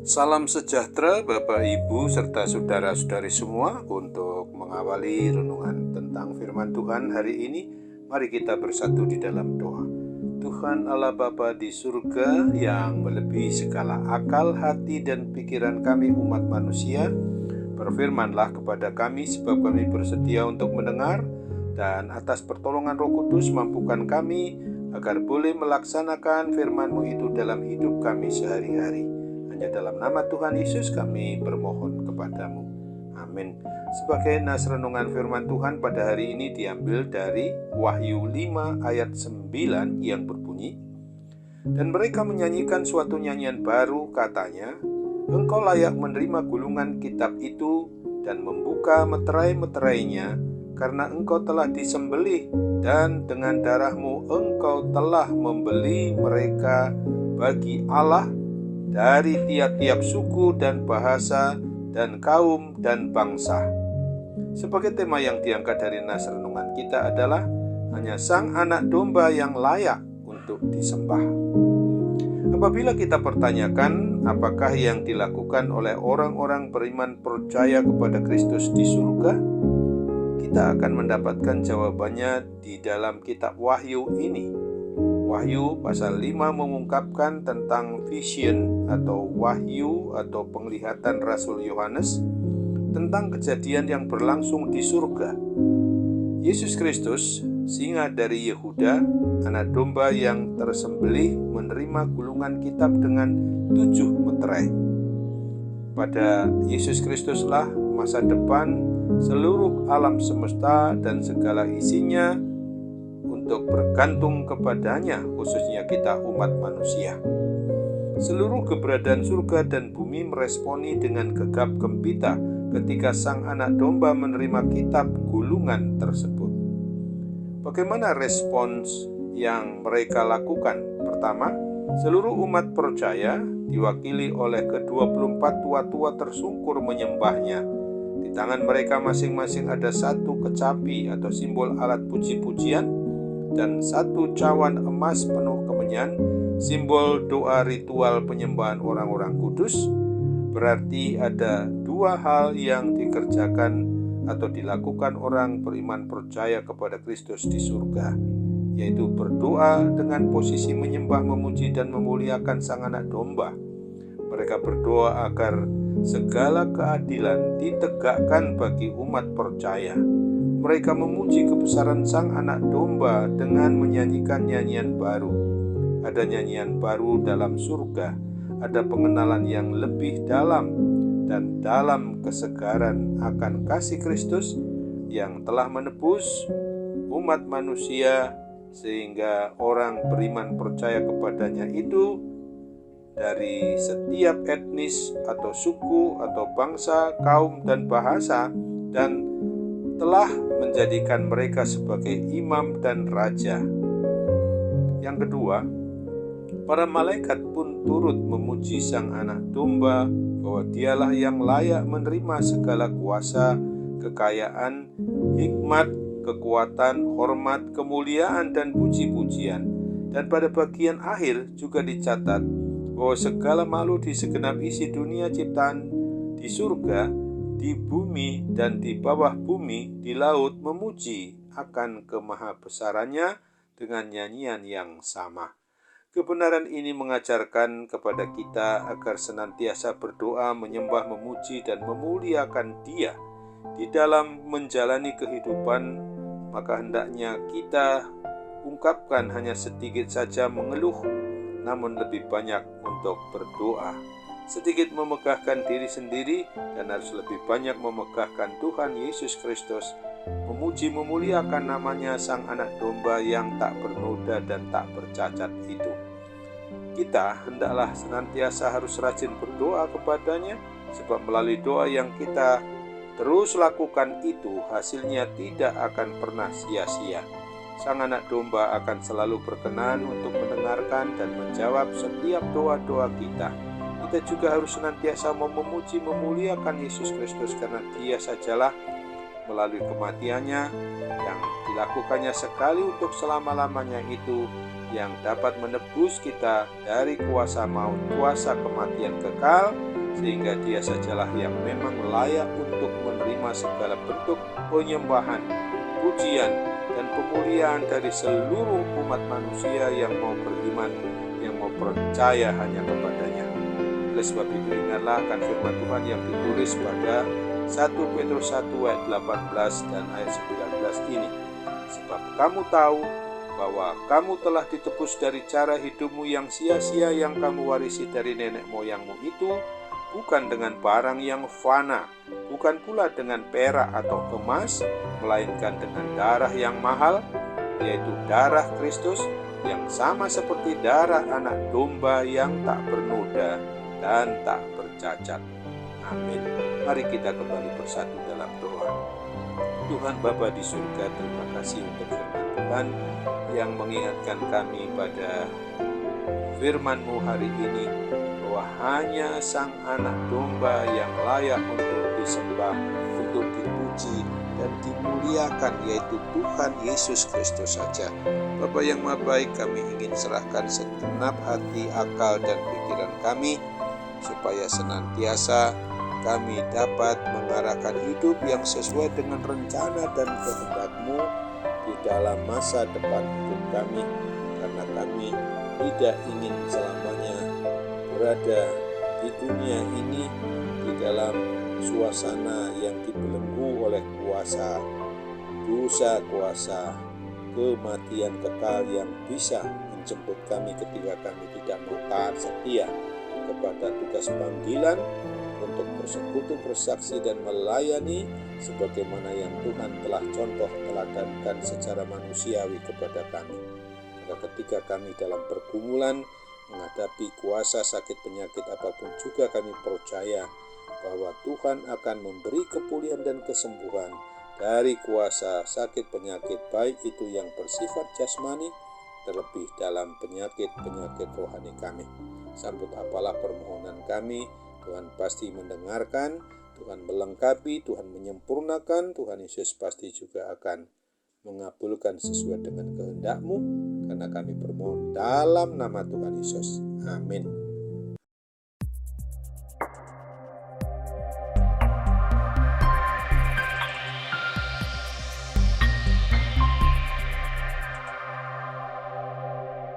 Salam sejahtera Bapak Ibu serta saudara-saudari semua. Untuk mengawali renungan tentang firman Tuhan hari ini, mari kita bersatu di dalam doa. Tuhan Allah Bapa di surga yang melebihi segala akal, hati, dan pikiran kami umat manusia, berfirmanlah kepada kami sebab kami bersedia untuk mendengar, dan atas pertolongan Roh Kudus mampukan kami agar boleh melaksanakan firman-Mu itu dalam hidup kami sehari-hari. Hanya dalam nama Tuhan Yesus kami bermohon kepadamu. Amin. Sebagai nas renungan firman Tuhan pada hari ini diambil dari Wahyu 5 ayat 9 yang berbunyi, "Dan mereka menyanyikan suatu nyanyian baru, katanya, Engkau layak menerima gulungan kitab itu dan membuka meterai-meterainya, karena engkau telah disembelih dan dengan darahmu engkau telah membeli mereka bagi Allah dari tiap-tiap suku dan bahasa dan kaum dan bangsa." Sebagai tema yang diangkat dari nas renungan kita adalah hanya Sang Anak Domba yang layak untuk disembah. Apabila kita pertanyakan apakah yang dilakukan oleh orang-orang beriman percaya kepada Kristus di surga, kita akan mendapatkan jawabannya di dalam kitab Wahyu ini. Wahyu pasal 5 mengungkapkan tentang vision atau wahyu atau penglihatan Rasul Yohanes tentang kejadian yang berlangsung di surga. Yesus Kristus, singa dari Yehuda, anak domba yang tersembelih, menerima gulungan kitab dengan 7 meterai. Pada Yesus Kristuslah masa depan seluruh alam semesta dan segala isinya untuk bergantung kepadanya, khususnya kita umat manusia. Seluruh keberadaan surga dan bumi meresponi dengan gegap gempita ketika Sang Anak Domba menerima kitab gulungan tersebut. Bagaimana respons yang mereka lakukan? Pertama, seluruh umat percaya diwakili oleh ke-24 tua-tua tersungkur menyembahnya. Di tangan mereka masing-masing ada satu kecapi atau simbol alat puji-pujian dan satu cawan emas penuh kemenyan, simbol doa ritual penyembahan orang-orang kudus. Berarti ada dua hal yang dikerjakan atau dilakukan orang beriman percaya kepada Kristus di surga, yaitu berdoa dengan posisi menyembah, memuji, dan memuliakan Sang Anak Domba. Mereka berdoa agar segala keadilan ditegakkan bagi umat percaya. Mereka memuji kebesaran Sang Anak Domba dengan menyanyikan nyanyian baru. Ada nyanyian baru dalam surga, ada pengenalan yang lebih dalam dan dalam kesegaran akan kasih Kristus yang telah menebus umat manusia, sehingga orang beriman percaya kepadanya itu dari setiap etnis atau suku atau bangsa, kaum, dan bahasa, dan telah menjadikan mereka sebagai imam dan raja. Yang kedua, para malaikat pun turut memuji Sang Anak Domba bahwa dialah yang layak menerima segala kuasa, kekayaan, hikmat, kekuatan, hormat, kemuliaan, dan puji-pujian. Dan pada bagian akhir juga dicatat bahwa segala makhluk di segenap isi dunia ciptaan di surga, di bumi, dan di bawah bumi, di laut, memuji akan kemahabesarannya dengan nyanyian yang sama. Kebenaran ini mengajarkan kepada kita agar senantiasa berdoa, menyembah, memuji, dan memuliakan Dia di dalam menjalani kehidupan. Maka hendaknya kita ungkapkan hanya sedikit saja mengeluh, namun lebih banyak untuk berdoa. Sedikit memegahkan diri sendiri dan harus lebih banyak memegahkan Tuhan Yesus Kristus, memuji memuliakan namanya Sang Anak Domba yang tak bernoda dan tak bercacat itu. Kita hendaklah senantiasa harus rajin berdoa kepadanya, sebab melalui doa yang kita terus lakukan itu, hasilnya tidak akan pernah sia-sia. Sang Anak Domba akan selalu berkenan untuk mendengarkan dan menjawab setiap doa-doa kita. Kita juga harus senantiasa memuji memuliakan Yesus Kristus, karena Dia sajalah melalui kematiannya yang dilakukannya sekali untuk selama-lamanya itu, yang dapat menebus kita dari kuasa maut, kuasa kematian kekal, sehingga Dia sajalah yang memang layak untuk menerima segala bentuk penyembahan, pujian, dan pemuliaan dari seluruh umat manusia yang mau beriman, yang mau percaya hanya kepadanya. Oleh sebab itu ingatlah akan firman Tuhan yang ditulis pada 1 Petrus 1 ayat 18 dan ayat 19 ini. Sebab kamu tahu bahwa kamu telah ditebus dari cara hidupmu yang sia-sia yang kamu warisi dari nenek moyangmu itu, bukan dengan barang yang fana, bukan pula dengan perak atau emas, melainkan dengan darah yang mahal, yaitu darah Kristus, yang sama seperti darah anak domba yang tak bernoda dan tak bercacat. Amin. Mari kita kembali bersatu dalam doa. Tuhan Bapa di surga, terima kasih untuk firman Tuhan yang mengingatkan kami pada firman-Mu hari ini, bahwa hanya Sang Anak Domba yang layak untuk disembah, untuk dipuji dan dimuliakan, yaitu Tuhan Yesus Kristus saja. Bapa yang Maha Baik, kami ingin serahkan segenap hati, akal, dan pikiran kami, supaya senantiasa kami dapat mengarahkan hidup yang sesuai dengan rencana dan kehendak-Mu di dalam masa depan hidup kami, karena kami tidak ingin selamanya berada di dunia ini di dalam suasana yang dibelenggu oleh kuasa dosa, kuasa kematian kekal yang bisa menjemput kami ketika kami tidak mau taat setia kepada tugas panggilan untuk bersekutu, bersaksi, dan melayani sebagaimana yang Tuhan telah contoh teladankan secara manusiawi kepada kami. Maka ketika kami dalam pergumulan menghadapi kuasa sakit penyakit apapun juga, kami percaya bahwa Tuhan akan memberi kepulihan dan kesembuhan dari kuasa sakit penyakit, baik itu yang bersifat jasmani, terlebih dalam penyakit-penyakit rohani kami. Sambut apalah permohonan kami, Tuhan pasti mendengarkan, Tuhan melengkapi, Tuhan menyempurnakan, Tuhan Yesus pasti juga akan mengabulkan sesuai dengan kehendak-Mu, karena kami bermohon dalam nama Tuhan Yesus. Amin.